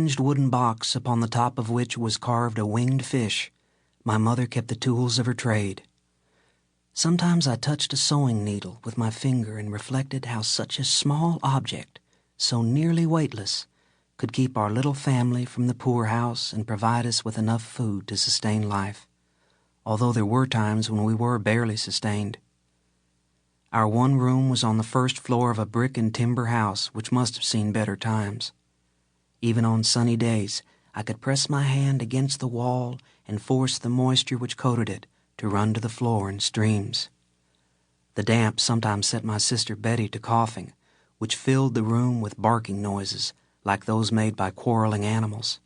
hinged wooden box upon the top of which was carved a winged fish, my mother kept the tools of her trade. Sometimes I touched a sewing needle with my finger and reflected how such a small object, so nearly weightless, could keep our little family from the poorhouse and provide us with enough food to sustain life, although there were times when we were barely sustained. Our one room was on the first floor of a brick and timber house which must have seen better times. Even on sunny days, I could press my hand against the wall and force the moisture which coated it to run to the floor in streams. The damp sometimes set my sister Betty to coughing, which filled the room with barking noises like those made by quarreling animals.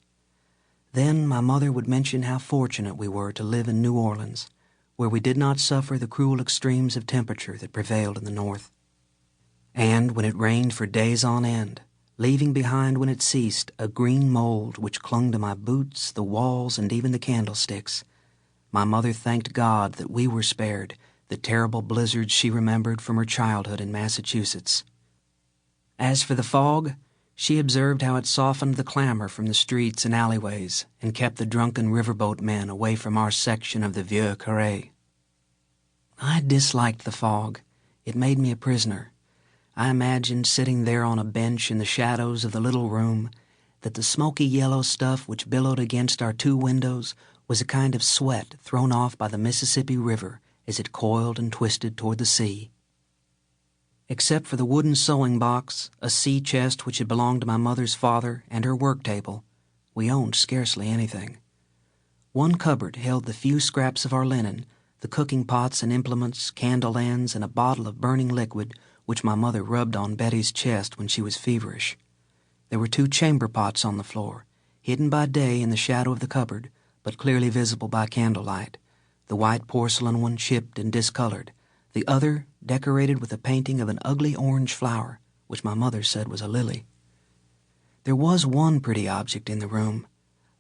Then my mother would mention how fortunate we were to live in New Orleans, where we did not suffer the cruel extremes of temperature that prevailed in the north. And when it rained for days on end, leaving behind when it ceased a green mold which clung to my boots, the walls, and even the candlesticks, my mother thanked God that we were spared the terrible blizzards she remembered from her childhood in Massachusetts. As for the fog, she observed how it softened the clamor from the streets and alleyways and kept the drunken riverboat men away from our section of the Vieux Carré. I disliked the fog. It made me a prisoner. I imagined sitting there on a bench in the shadows of the little room, that the smoky yellow stuff which billowed against our two windows was a kind of sweat thrown off by the Mississippi River as it coiled and twisted toward the sea. Except for the wooden sewing box, a sea chest which had belonged to my mother's father, and her work table, we owned scarcely anything. One cupboard held the few scraps of our linen, the cooking pots and implements, candle ends, and a bottle of burning liquid which my mother rubbed on Betty's chest when she was feverish. There were 2 chamber pots on the floor, hidden by day in the shadow of the cupboard, but clearly visible by candlelight, the white porcelain one chipped and discolored, the other decorated with a painting of an ugly orange flower, which my mother said was a lily. There was one pretty object in the room,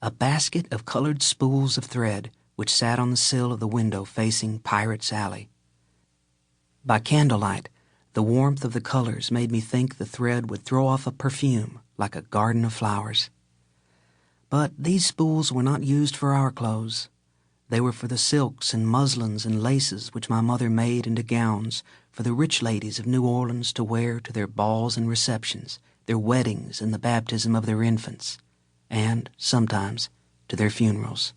a basket of colored spools of thread which sat on the sill of the window facing Pirate's Alley. By candlelight, the warmth of the colors made me think the thread would throw off a perfume like a garden of flowers. But these spools were not used for our clothes. They were for the silks and muslins and laces which my mother made into gowns for the rich ladies of New Orleans to wear to their balls and receptions, their weddings and the baptism of their infants, and, sometimes, to their funerals.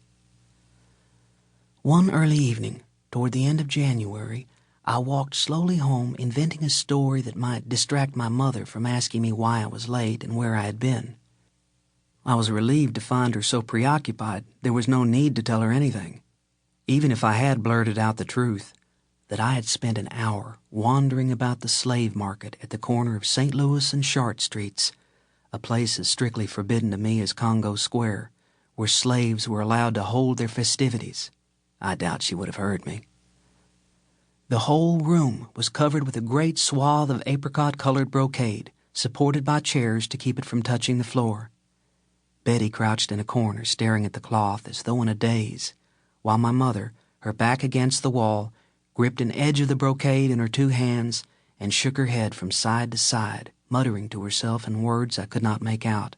One early evening, toward the end of January, I walked slowly home inventing a story that might distract my mother from asking me why I was late and where I had been. I was relieved to find her so preoccupied there was no need to tell her anything, even if I had blurted out the truth, that I had spent an hour wandering about the slave market at the corner of St. Louis and Chart Streets, a place as strictly forbidden to me as Congo Square, where slaves were allowed to hold their festivities. I doubt she would have heard me. The whole room was covered with a great swath of apricot-colored brocade, supported by chairs to keep it from touching the floor. Betty crouched in a corner staring at the cloth as though in a daze, while my mother, her back against the wall, gripped an edge of the brocade in her 2 hands and shook her head from side to side, muttering to herself in words I could not make out.